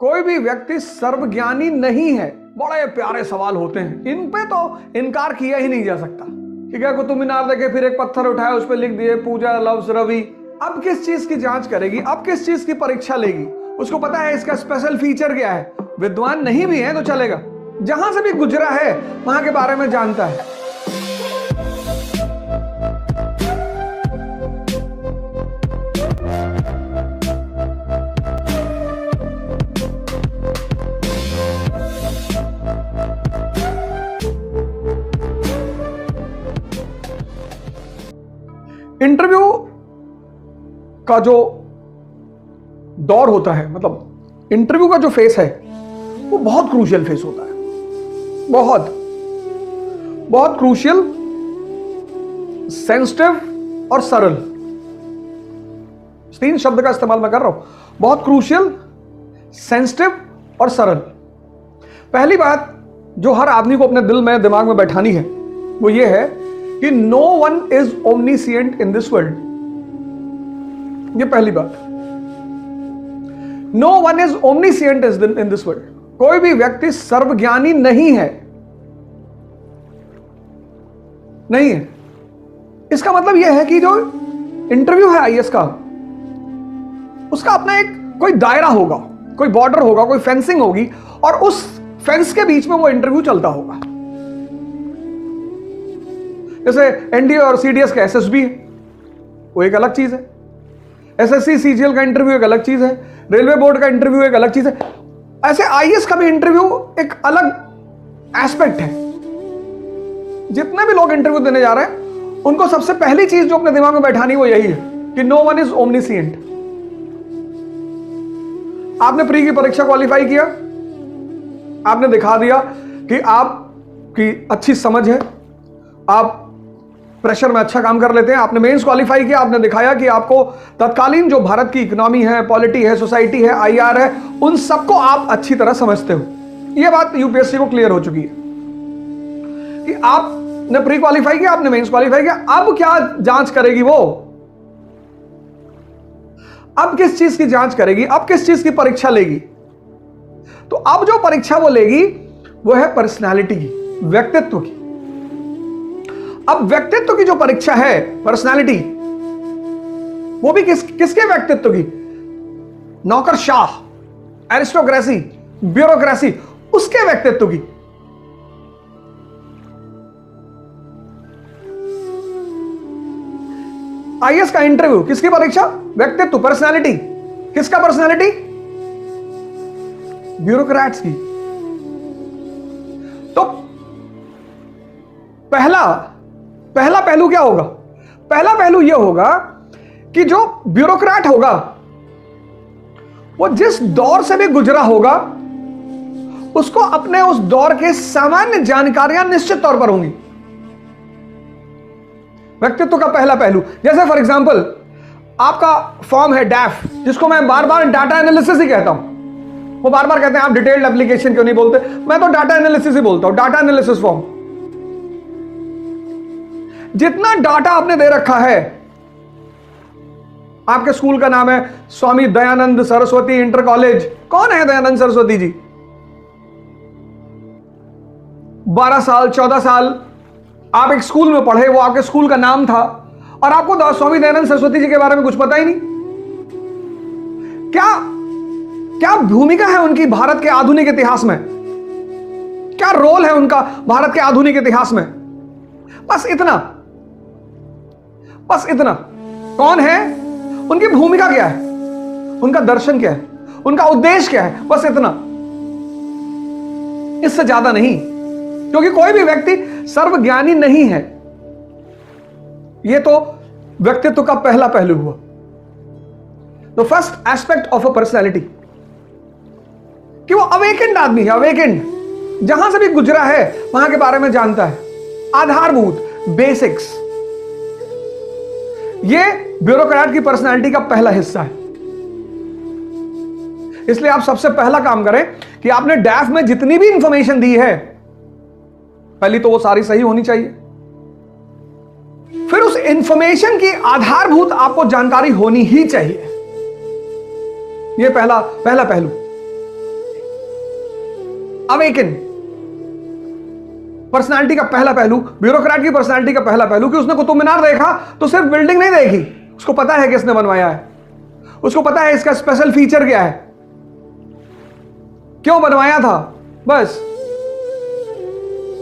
कोई भी व्यक्ति सर्वज्ञानी नहीं है। बड़े प्यारे सवाल होते हैं, इन पे तो इनकार किया ही नहीं जा सकता। ठीक है, कुतुब मीनार देखे, फिर एक पत्थर उठाया, उस पर लिख दिए पूजा लव्स रवि। अब किस चीज की जांच करेगी, अब किस चीज की परीक्षा लेगी? उसको पता है इसका स्पेशल फीचर क्या है। विद्वान नहीं भी है तो चलेगा, जहां से भी गुजरा है वहां के बारे में जानता है। इंटरव्यू का जो दौर होता है, मतलब इंटरव्यू का जो फेस है वो बहुत क्रूशियल फेस होता है। बहुत बहुत क्रूशियल, सेंसिटिव और सरल, 3 शब्द का इस्तेमाल मैं कर रहा हूं। बहुत क्रूशियल, सेंसिटिव और सरल। पहली बात जो हर आदमी को अपने दिल में दिमाग में बैठानी है वो ये है कि no one is omniscient in this world. ये पहली बात। No one is omniscient in this world. कोई भी व्यक्ति सर्वज्ञानी नहीं है, नहीं है। इसका मतलब यह है कि जो इंटरव्यू है आईएएस का, उसका अपना एक कोई दायरा होगा, कोई बॉर्डर होगा, कोई फेंसिंग होगी, और उस फेंस के बीच में वो इंटरव्यू चलता होगा। जैसे एनडीए और सीडीएस का एसएसबी है, वो एक अलग चीज है। एसएससी सीजीएल का इंटरव्यू एक अलग चीज है। रेलवे बोर्ड का इंटरव्यू एक अलग चीज है। ऐसे आईएएस का भी इंटरव्यू एक अलग एस्पेक्ट है। जितने भी लोग इंटरव्यू देने जा रहे हैं उनको सबसे पहली चीज जो अपने दिमाग में बैठानी वो यही है कि नो वन इज ओमनीसिएंट। आपने प्री की परीक्षा क्वालिफाई किया, आपने दिखा दिया कि आपकी अच्छी समझ है, आप प्रेशर में अच्छा काम कर लेते हैं। आपने मेंस क्वालिफाई किया, आपने दिखाया कि आपको तत्कालीन जो भारत की इकोनॉमी है, पॉलिटी है, सोसाइटी है, आईआर है, उन सबको आप अच्छी तरह समझते हो। यह बात यूपीएससी को क्लियर हो चुकी है कि आपने प्री क्वालिफाई किया, आपने मेंस क्वालिफाई किया। अब क्या जांच करेगी वो? अब किस चीज की जांच करेगी, अब किस चीज की परीक्षा लेगी? तो अब जो परीक्षा वो लेगी वो है पर्सनालिटी की, व्यक्तित्व की। अब व्यक्तित्व की जो परीक्षा है, पर्सनालिटी, वो भी किसके व्यक्तित्व की? नौकरशाह, एरिस्टोक्रेसी, ब्यूरोक्रेसी, उसके व्यक्तित्व की। आईएएस का इंटरव्यू किसकी परीक्षा? व्यक्तित्व, पर्सनालिटी। किसका पर्सनालिटी? ब्यूरोक्रेट्स की। तो पहला पहलू क्या होगा? पहला पहलू यह होगा कि जो ब्यूरोक्रेट होगा वो जिस दौर से भी गुजरा होगा उसको अपने उस दौर के सामान्य जानकारियां निश्चित तौर पर होंगी। व्यक्तित्व का पहला पहलू, जैसे फॉर एग्जांपल आपका फॉर्म है डैफ, जिसको मैं बार बार डाटा एनालिसिस ही कहता हूं। वो बार बार कहते हैं आप डिटेल्ड एप्लीकेशन क्यों नहीं बोलते? मैं तो डाटा एनालिसिस ही बोलता हूं, डाटा एनालिसिस फॉर्म। जितना डाटा आपने दे रखा है, आपके स्कूल का नाम है स्वामी दयानंद सरस्वती इंटर कॉलेज। कौन है दयानंद सरस्वती जी? 12 साल 14 साल आप एक स्कूल में पढ़े, वो आपके स्कूल का नाम था, और आपको स्वामी दयानंद सरस्वती जी के बारे में कुछ पता ही नहीं। क्या भूमिका है उनकी भारत के आधुनिक इतिहास में? क्या रोल है उनका भारत के आधुनिक इतिहास में? बस इतना, बस इतना। कौन है, उनकी भूमिका क्या है, उनका दर्शन क्या है, उनका उद्देश्य क्या है, बस इतना, इससे ज्यादा नहीं। क्योंकि कोई भी व्यक्ति सर्वज्ञानी नहीं है। यह तो व्यक्तित्व का पहला पहलू हुआ। The first aspect of a personality कि वो अवेकेंड आदमी है, अवेकेंड, जहां से भी गुजरा है वहां के बारे में जानता है। आधारभूत, बेसिक्स, ये ब्यूरोक्रेट की पर्सनालिटी का पहला हिस्सा है। इसलिए आप सबसे पहला काम करें कि आपने डैफ में जितनी भी इंफॉर्मेशन दी है, पहली तो वो सारी सही होनी चाहिए। फिर उस इंफॉर्मेशन की आधारभूत आपको जानकारी होनी ही चाहिए। यह पहला पहलू। अवेकन। पर्सनालिटी का पहला पहलू, ब्यूरोक्रेट की पर्सनालिटी का पहला पहलू कि उसने कुतुब मीनार देखा तो सिर्फ बिल्डिंग नहीं देखी, उसको पता है कि इसने बनवाया है, उसको पता है इसका स्पेशल फीचर क्या है, क्यों बनवाया था। बस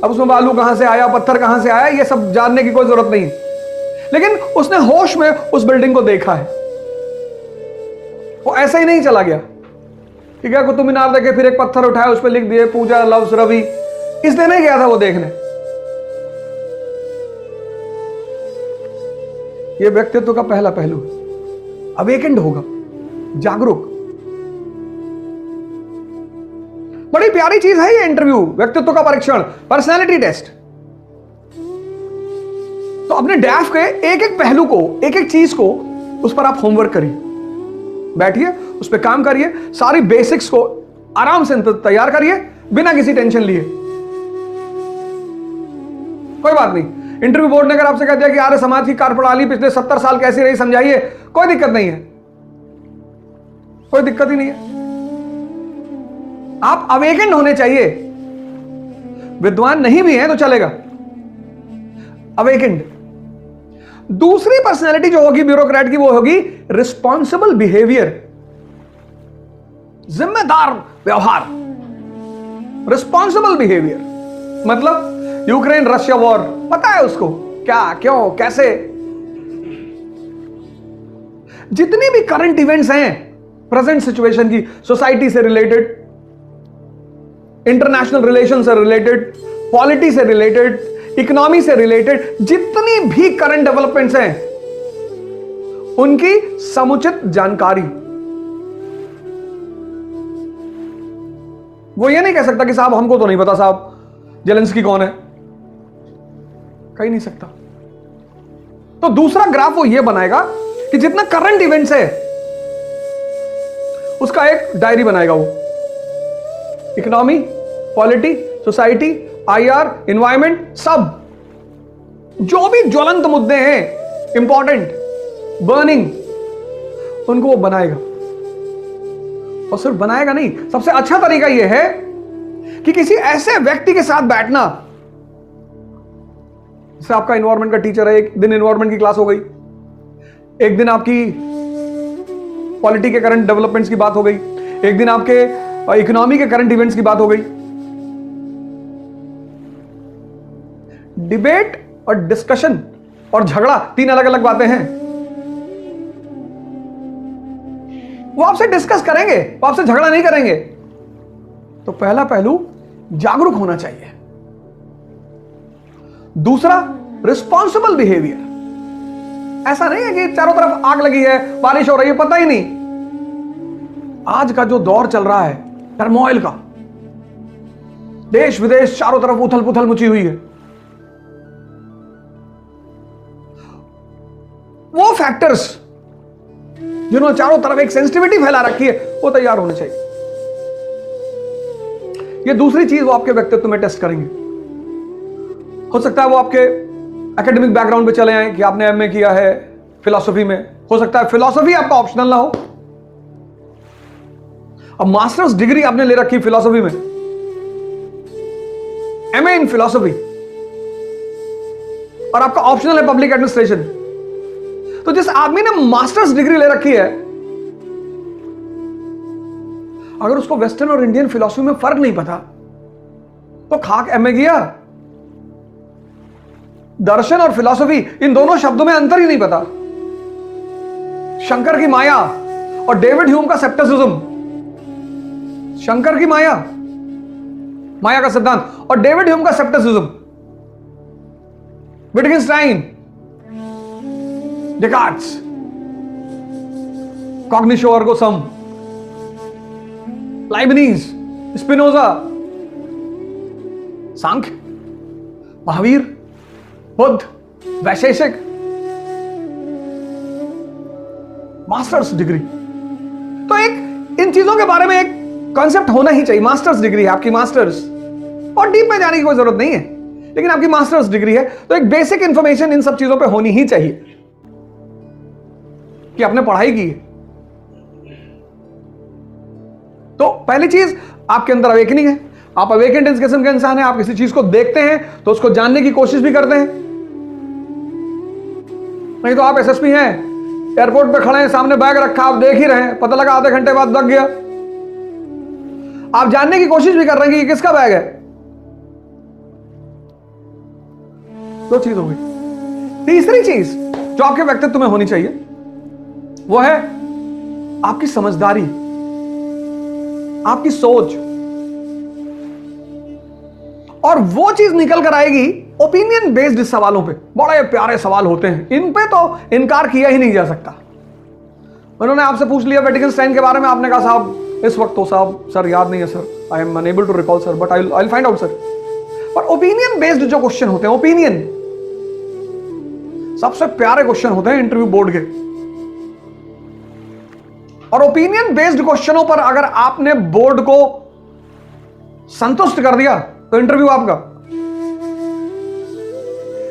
अब उसमें बालू कहां से आया, पत्थर कहां से आया, ये सब जानने की कोई जरूरत नहीं, लेकिन उसने होश में उस बिल्डिंग को देखा है। वो ऐसे ही नहीं चला गया, ठीक है, कुतुब मीनार देखे फिर एक पत्थर उठाया उस पर लिख दिए पूजा लव्स रवि, इसलिए नहीं गया था वो देखने। ये व्यक्तित्व का पहला पहलू है, अवेकेंड होगा, जागरूक। बड़ी प्यारी चीज है ये इंटरव्यू, व्यक्तित्व का परीक्षण, पर्सनालिटी टेस्ट। तो अपने डैफ के एक एक पहलू को, एक एक चीज को, उस पर आप होमवर्क करिए, बैठिए उस पर काम करिए, सारी बेसिक्स को आराम से तैयार करिए बिना किसी टेंशन लिए। कोई बात नहीं, इंटरव्यू बोर्ड ने अगर आपसे कह दिया कि आर्य समाज की कार्यप्रणाली पिछले 70 साल कैसी रही समझाइए, कोई दिक्कत नहीं है, कोई दिक्कत ही नहीं है। आप अवेकेंड होने चाहिए, विद्वान नहीं भी हैं तो चलेगा, अवेकेंड। दूसरी पर्सनैलिटी जो होगी ब्यूरोक्रेट की, वो होगी रिस्पॉन्सिबल बिहेवियर, जिम्मेदार व्यवहार। रिस्पॉन्सिबल बिहेवियर मतलब यूक्रेन रशिया वॉर, पता है उसको क्या, क्यों, कैसे। जितनी भी करंट इवेंट्स हैं प्रेजेंट सिचुएशन की, सोसाइटी से रिलेटेड, इंटरनेशनल रिलेशन से रिलेटेड, पॉलिटी से रिलेटेड, इकोनॉमी से रिलेटेड, जितनी भी करंट डेवलपमेंट्स हैं उनकी समुचित जानकारी। वो ये नहीं कह सकता कि साहब हमको तो नहीं पता साहब जेलेंस्की कौन है, कह नहीं सकता। तो दूसरा ग्राफ वो ये बनाएगा कि जितना करंट इवेंट्स है उसका एक डायरी बनाएगा वो, economy, polity, society, IR, environment, सब जो भी ज्वलंत मुद्दे हैं, इंपॉर्टेंट, बर्निंग, उनको वो बनाएगा। और सिर्फ बनाएगा नहीं, सबसे अच्छा तरीका यह है कि किसी ऐसे व्यक्ति के साथ बैठना, जैसे आपका एनवायरमेंट का टीचर है, एक दिन एनवायरमेंट की क्लास हो गई, एक दिन आपकी पॉलिटी के करंट डेवलपमेंट्स की बात हो गई, एक दिन आपके इकोनॉमी के करंट इवेंट्स की बात हो गई। डिबेट और डिस्कशन और झगड़ा तीन अलग अलग बातें हैं। वो आपसे डिस्कस करेंगे, वो आपसे झगड़ा नहीं करेंगे। तो पहला पहलू जागरूक होना चाहिए। दूसरा रिस्पॉन्सिबल बिहेवियर। ऐसा नहीं है कि चारों तरफ आग लगी है, बारिश हो रही है, पता ही नहीं। आज का जो दौर चल रहा है टर्मोइल का, देश विदेश चारों तरफ उथल पुथल मची हुई है, वो फैक्टर्स जिन्होंने चारों तरफ एक सेंसिटिविटी फैला रखी है, वो तैयार होने चाहिए। ये दूसरी चीज वो आपके व्यक्तित्व में टेस्ट करेंगे। हो सकता है वो आपके एकेडमिक बैकग्राउंड पे चले आए कि आपने एमए किया है फिलॉसफी में, हो सकता है फिलॉसफी आपका ऑप्शनल ना हो। अब मास्टर्स डिग्री आपने ले रखी फिलॉसफी में, एमए इन फिलॉसफी, और आपका ऑप्शनल है पब्लिक एडमिनिस्ट्रेशन। तो जिस आदमी ने मास्टर्स डिग्री ले रखी है, अगर उसको वेस्टर्न और इंडियन फिलॉसफी में फर्क नहीं पता तो खाक एमए किया। दर्शन और फिलॉसफी, इन दोनों शब्दों में अंतर ही नहीं पता। शंकर की माया और डेविड ह्यूम का सेप्टिसिज्म, शंकर की माया, माया का सिद्धांत, और डेविड ह्यूम का सेप्टिसिज्म, विटगेनस्टाइन, डेकार्ट्स, कॉग्निशो अर्गो सम, लाइबनीज, स्पिनोजा, सांख्य, महावीर, बुद्ध, वैशेषिक, मास्टर्स डिग्री। तो एक इन चीजों के बारे में एक कॉन्सेप्ट होना ही चाहिए। मास्टर्स डिग्री है आपकी, मास्टर्स, और डीप में जाने की कोई जरूरत नहीं है, लेकिन आपकी मास्टर्स डिग्री है तो एक बेसिक इंफॉर्मेशन इन सब चीजों पे होनी ही चाहिए कि आपने पढ़ाई की है। तो पहली चीज आपके अंदर अवेकनिंग है। आप अवेकेंड किस्म के इंसान हैं, आप किसी चीज को देखते हैं तो उसको जानने की कोशिश भी करते हैं। नहीं तो आप एसएसपी हैं, एयरपोर्ट पे खड़े हैं, सामने बैग रखा, आप देख ही रहे हैं, पता लगा आधे घंटे बाद लग गया। आप जानने की कोशिश भी कर रहे हैं कि ये किसका बैग है। दो चीज हो गई। तीसरी चीज जो आपके व्यक्तित्व में होनी चाहिए वो है आपकी समझदारी, आपकी सोच। और वो चीज निकल कर आएगी ओपिनियन बेस्ड सवालों पे। बड़े प्यारे सवाल होते हैं, इन पे तो इनकार किया ही नहीं जा सकता। उन्होंने आपसे पूछ लिया वेटिकन स्टैंड के बारे में, आपने कहा साहब इस वक्त तो साहब सर याद नहीं है sir, I am unable to recall sir, but I will find out sir. पर ओपिनियन बेस्ड जो क्वेश्चन होते हैं, ओपिनियन सबसे प्यारे क्वेश्चन होते हैं इंटरव्यू बोर्ड के। और ओपिनियन बेस्ड क्वेश्चनों पर अगर आपने बोर्ड को संतुष्ट कर दिया तो इंटरव्यू आपका।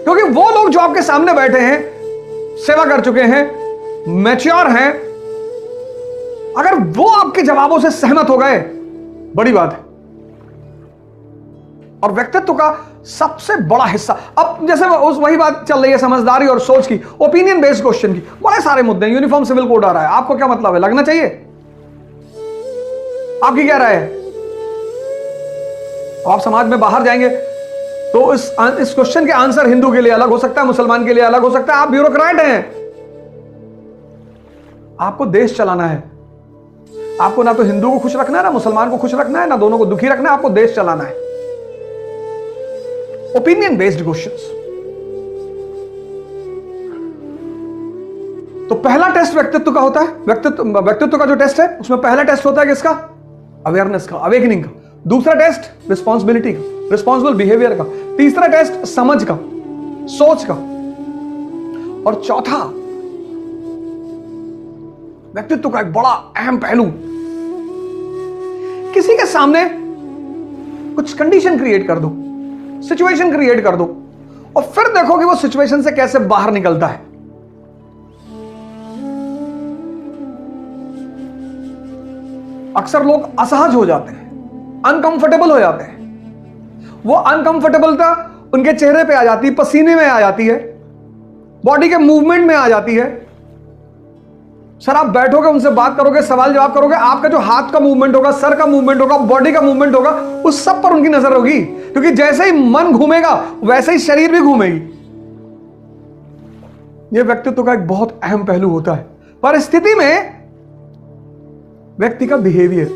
क्योंकि वो लोग जो आपके सामने बैठे हैं, सेवा कर चुके हैं, मैच्योर हैं, अगर वो आपके जवाबों से सहमत हो गए, बड़ी बात है। और व्यक्तित्व का सबसे बड़ा हिस्सा, अब जैसे उस वही बात चल रही है समझदारी और सोच की, ओपिनियन बेस्ड क्वेश्चन की, बड़े सारे मुद्दे हैं। यूनिफॉर्म सिविल कोड आ रहा है, आपको क्या मतलब है, लगना चाहिए? आपकी क्या राय है? आप समाज में बाहर जाएंगे तो इस क्वेश्चन के आंसर हिंदू के लिए अलग हो सकता है, मुसलमान के लिए अलग हो सकता है। आप ब्यूरोक्रेट हैं, आपको देश चलाना है। आपको ना तो हिंदू को खुश रखना है, ना मुसलमान को खुश रखना है, ना दोनों को दुखी रखना है, आपको देश चलाना है। Opinion based questions. तो पहला टेस्ट व्यक्तित्व का होता है। व्यक्तित्व का जो टेस्ट है उसमें पहला टेस्ट होता है किसका? अवेयरनेस का, अवेकनिंग का। दूसरा टेस्ट रिस्पॉन्सिबिलिटी का, रिस्पॉन्सिबल बिहेवियर का। तीसरा टेस्ट समझ का, सोच का। और चौथा व्यक्तित्व का एक बड़ा अहम पहलू, किसी के सामने कुछ कंडीशन क्रिएट कर दो, सिचुएशन क्रिएट कर दो, और फिर देखो कि वो सिचुएशन से कैसे बाहर निकलता है। अक्सर लोग असहज हो जाते हैं, अनकंफर्टेबल हो जाते हैं। वो अनकंफर्टेबलता उनके चेहरे पे आ जाती है, पसीने में आ जाती है, बॉडी के मूवमेंट में आ जाती है। सर आप बैठोगे, उनसे बात करोगे, सवाल जवाब करोगे, आपका जो हाथ का मूवमेंट होगा, सर का मूवमेंट होगा, बॉडी का मूवमेंट होगा, उस सब पर उनकी नजर होगी। क्योंकि जैसे ही मन घूमेगा वैसे ही शरीर भी घूमेगी। यह व्यक्तित्व का एक बहुत अहम पहलू होता है। परिस्थिति में व्यक्ति का बिहेवियर,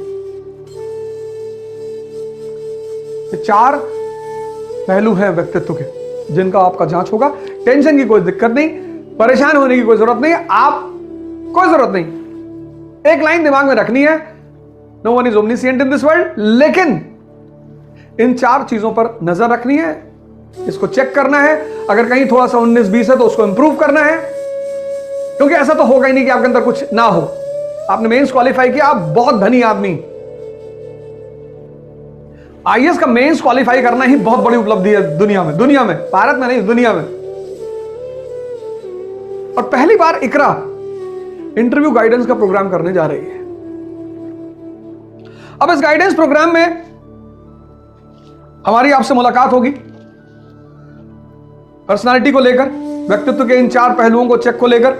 ये चार पहलू हैं व्यक्तित्व के जिनका आपका जांच होगा। टेंशन की कोई दिक्कत नहीं, परेशान होने की कोई जरूरत नहीं, आप कोई जरूरत नहीं। एक लाइन दिमाग में रखनी है, no one is omniscient in this world. लेकिन इन चार चीजों पर नजर रखनी है, इसको चेक करना है। अगर कहीं थोड़ा सा 19-20 है तो उसको इंप्रूव करना है। क्योंकि ऐसा तो होगा ही नहीं कि आपके अंदर कुछ ना हो। आपने मेंस क्वालिफाई किया, आप बहुत धनी आदमी। आईएएस का मेंस क्वालिफाई करना ही बहुत बड़ी उपलब्धि है दुनिया में, भारत में नहीं, दुनिया में। और पहली बार इकरा इंटरव्यू गाइडेंस का प्रोग्राम करने जा रही है। अब इस गाइडेंस प्रोग्राम में हमारी आपसे मुलाकात होगी पर्सनालिटी को लेकर, व्यक्तित्व के इन चार पहलुओं को चेक को लेकर।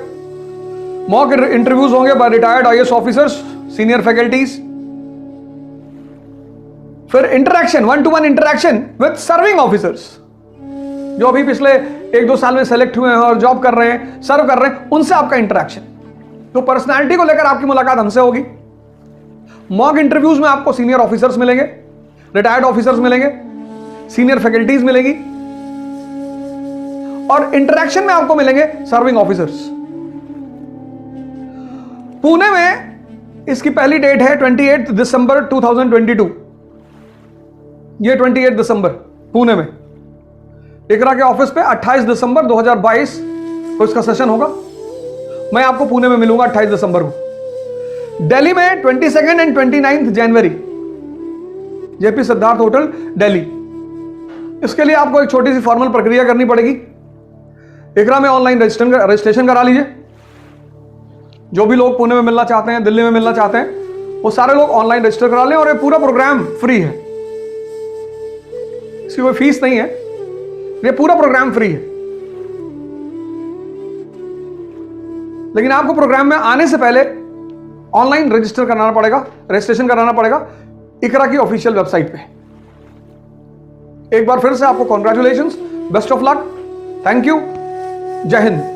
मॉक इंटरव्यूज होंगे by retired IAS officers, senior faculties. फिर interaction, 1-to-1 interaction with serving officers, जो अभी पिछले 1-2 साल में सेलेक्ट हुए हैं और जॉब कर रहे हैं, सर्व कर रहे हैं, उनसे आपका इंटरैक्शन। तो पर्सनालिटी को लेकर आपकी मुलाकात हमसे होगी। मॉक इंटरव्यूज में आपको सीनियर ऑफिसर्स मिलेंगे, रिटायर्ड ऑफिसर्स मिलेंगे, सीनियर फैकल्टीज मिलेंगी, और इंटरैक्शन में आपको मिलेंगे सर्विंग ऑफिसर्स। पुणे में इसकी पहली डेट है 28 दिसंबर 2022। ये 28 दिसंबर पुणे में इकरा के ऑफिस पे 28 दिसंबर 2022 को इसका सेशन होगा। मैं आपको पुणे में मिलूंगा 28 दिसंबर को। दिल्ली में 22 and 29 January, JP Siddharth hotel Delhi. इसके लिए आपको एक छोटी सी फॉर्मल प्रक्रिया करनी पड़ेगी। इकरा में ऑनलाइन रजिस्ट्रेशन करा लीजिए। जो भी लोग पुणे में मिलना चाहते हैं, दिल्ली में मिलना चाहते हैं, वो सारे लोग ऑनलाइन रजिस्टर करा लें। और ये पूरा प्रोग्राम फ्री है, इसकी कोई फीस नहीं है, ये पूरा प्रोग्राम फ्री है। लेकिन आपको प्रोग्राम में आने से पहले ऑनलाइन रजिस्टर कराना पड़ेगा, रजिस्ट्रेशन कराना पड़ेगा इकरा की ऑफिशियल वेबसाइट पे। एक बार फिर से आपको congratulations, best of luck, thank you, जय हिंद।